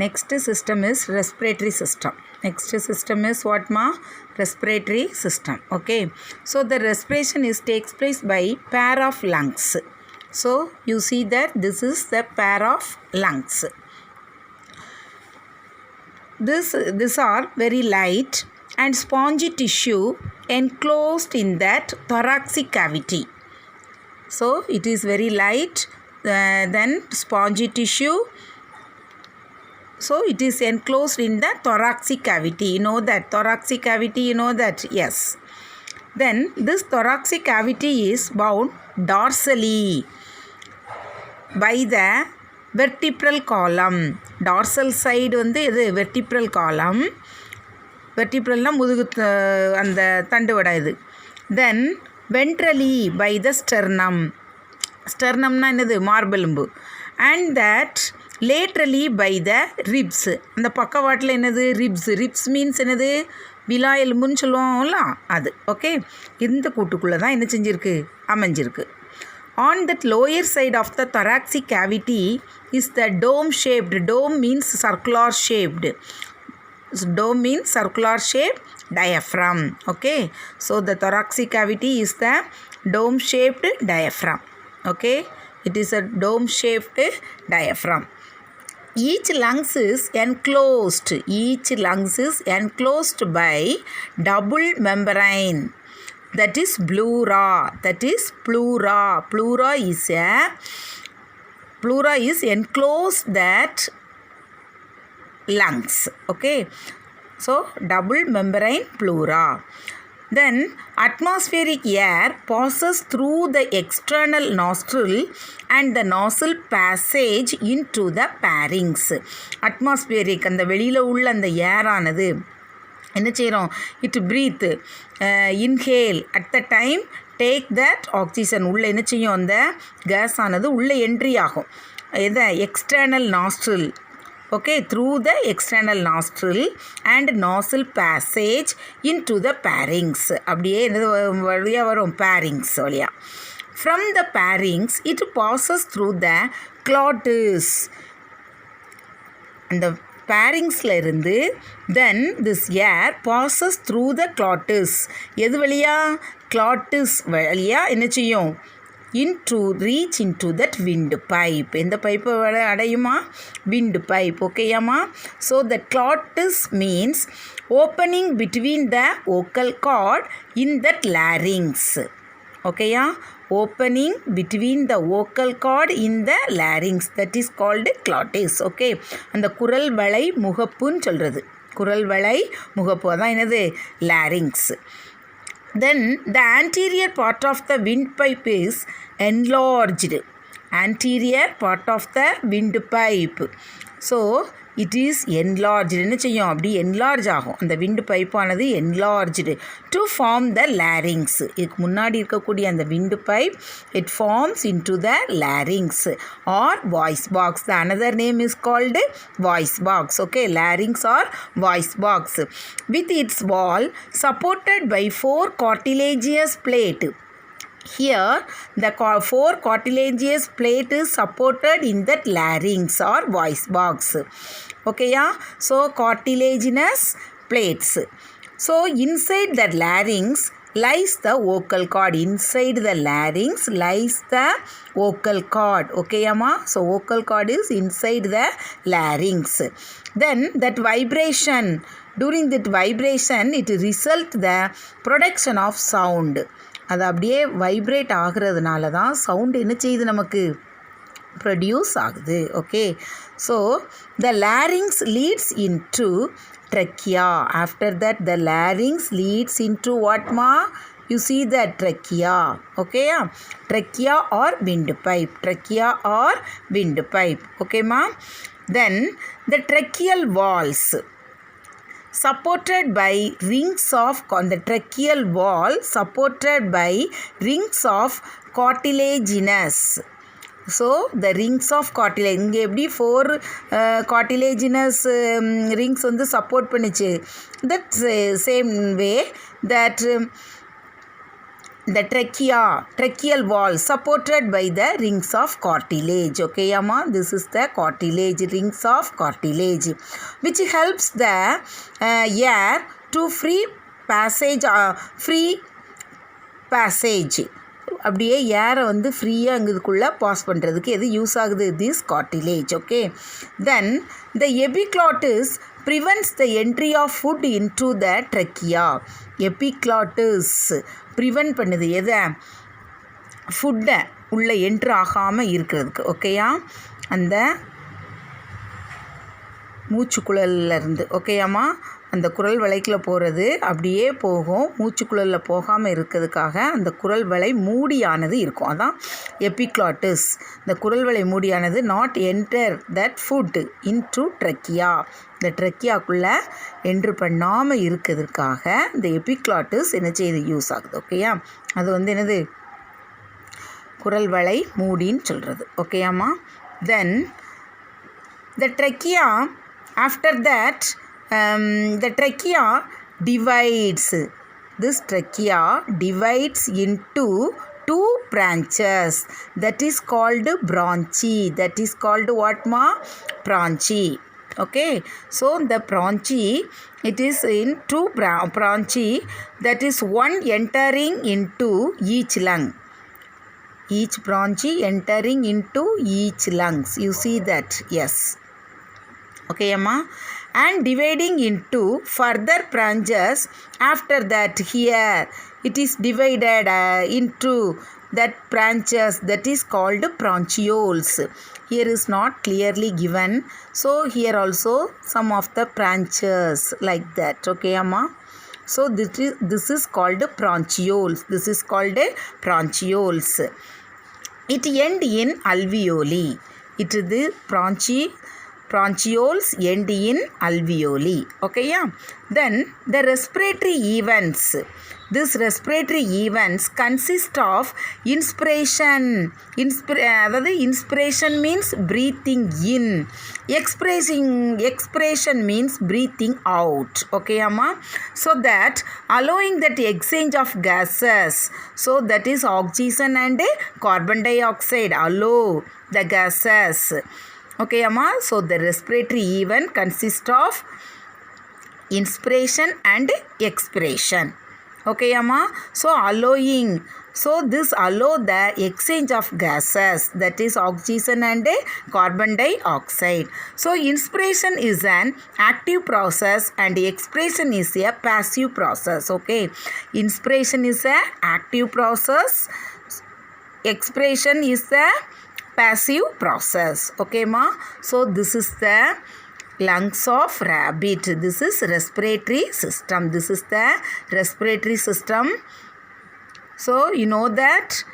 Next system is respiratory system. Next system is what ma? Respiratory system. Okay. So the respiration takes place by pair of lungs. So you see that this is the pair of lungs. These are very light and spongy tissue enclosed in that thoracic cavity. So it is very light, then spongy tissue. So it is enclosed in the thoracic cavity. You know that thoracic cavity, you know that? Yes. Then this thoracic cavity is bound dorsally by the vertebral column. Dorsal side வந்து இது vertebral column. Vertebralனா முதுகு அந்த தண்டுவடை இது. Then ventrally by the sternum. Sternumனா என்னது? மார்பெலும்பு. And that laterally by the ribs. அந்த பக்கவாட்டில் என்னது? ribs. Ribs means என்னது? விலா எலும்புன்னு சொல்லுவோம்ல அது. ஓகே, இந்த கூட்டுக்குள்ளே தான் என்ன செஞ்சிருக்கு? அமைஞ்சிருக்கு. On that lower side of the thoracic cavity is the dome shaped. Dome means circular shaped. Dome means circular shaped diaphragm. Okay, so the thoracic cavity is the dome shaped diaphragm. Okay, it is a dome shaped diaphragm. Each lungs is enclosed. Each lungs is enclosed by double membrane. That is pleura. That is pleura. Pleura is enclosed that lungs. Okay, so double membrane pleura. Then atmospheric air passes through the external nostril and the nostril passage into the pharynx. Atmospheric அந்த வெளியில் உள்ள அந்த ஏர் ஆனது என்ன செய்கிறோம்? It breathe inhale at the time take that oxygen உள்ளே என்ன செய்யும்? அந்த கேஸ் ஆனது உள்ளே என்ட்ரி ஆகும். எதை? External nostril. Okay, through the external nostril and nostril passage into the pharynx. அப்படியே என்னது வழியாக வரும்? pharynx வழியாக. From the pharynx it passes through the glottis. அந்த pharynxல இருந்து then this air passes through the glottis. எது வழியா? glottis வழியா என்ன செய்யும்? reach into that windpipe. எந்த பைப்பை அடையுமா? windpipe. ஓகேயாமா? So the glottis means opening between the vocal cord in that larynx. ஓகேயா? opening between the vocal cord in the larynx. That is called glottis. Okay, அந்த குரல் வளை முகப்புன்னு சொல்கிறது. குரல் வளை முகப்பு அதான் என்னது? larynx. Then the anterior part of the windpipe is enlarged. Anterior part of the windpipe. So it is enlarged. என்ன செய்யும்? அப்படி enlarge ஆகும். அந்த wind pipe ஆனது enlarged to form the larynx. இதுக்கு முன்னாடி இருக்கக்கூடிய அந்த wind pipe it forms into the larynx or voice box. The another name is called voice box. Okay, larynx or voice box with its wall supported by 4 cartilaginous plate. Here the 4 cartilaginous plate is supported in that larynx or voice box. Okay, yeah? So cartilaginous plates. So inside the larynx lies the vocal cord. Inside the larynx lies the vocal cord. Okay, amma? So vocal cord is inside the larynx. Then that vibration, during that vibration it results the production of sound. அது அப்படியே vibrate ஆகிறதுனால தான் sound என்ன செய்யுது? நமக்கு produce ஆகுது. Okay, so the larynx leads into trachea. After that the larynx leads into வாட்மா? You see the trachea. ஓகேயா? trachea or windpipe. trachea or windpipe. ஓகேம்மா? then the tracheal walls supported by rings of the tracheal wall supported by rings of cartilaginous. So the rings of cartilage இங்கே எப்படி 4 cartilaginous rings வந்து support பண்ணிச்சு. that same way that the tracheal wall supported by the rings of cartilage. Okay, amma, this is the cartilage, rings of cartilage, which helps the air to free passage. அப்படியே ஏரை வந்து ஃப்ரீயாக அங்குக்குள்ளே pass பண்ணுறதுக்கு எது use ஆகுது? This cartilage. Okay, then the epiglottis prevents the entry of food into the trachea. Epiglottis prevent பண்ணுது எதை? ஃபுட்டை உள்ளே என்ட்ரு ஆகாமல் இருக்கிறதுக்கு. ஓகேயா, அந்த மூச்சுக்குழல்லேருந்து. ஓகேயாம்மா, அந்த குரல் வளைக்கில் போகிறது அப்படியே போகும், மூச்சுக்குழலில் போகாமல் இருக்கிறதுக்காக அந்த குரல் வளை மூடியானது இருக்கும். அதான் எபிக்ளாட்டிஸ். இந்த குரல் வளை மூடியானது not enter that food into trachea, இந்த ட்ரக்கியாக்குள்ளே என்ட்ரு பண்ணாமல் இருக்கிறதுக்காக இந்த எபிக்ளாட்டிஸ் என்ன செய்யுது? யூஸ் ஆகுது. ஓகேயா, அது வந்து என்னது? குரல் வளை மூடின்னு சொல்கிறது. ஓகேயாம்மா, தென் the trachea, after that the trachea divides. This trachea divides into two branches, that is called bronchi. That is called what, ma? Bronchi. Okay, so the bronchi, it is in two bronchi, that is one entering into each lung. Each bronchi entering into each lungs. You see that? Yes. Okay, amma, and dividing into further branches. After that, here it is divided into that branches, that is called bronchioles. Here is not clearly given, so here also some of the branches like that. Okay, amma, so this is called bronchioles. This is called bronchioles. It end in alveoli. It is the bronchioles end in alveoli. Okay, yeah. Then the respiratory events. This respiratory events consist of inspiration. Inspiration means breathing in. Expiration means breathing out. Okay, amma. So that allowing that exchange of gases. So that is oxygen and carbon dioxide. Allow the gases. Okay, amma. So the respiratory event consists of inspiration and expiration. Okay, amma. So allowing, so this allow the exchange of gases, that is oxygen and carbon dioxide. So inspiration is an active process and expiration is a passive process. Okay, inspiration is a active process, expiration is a passive process. Okay, ma. So this is the lungs of rabbit. This is respiratory system. This is the respiratory system. So you know that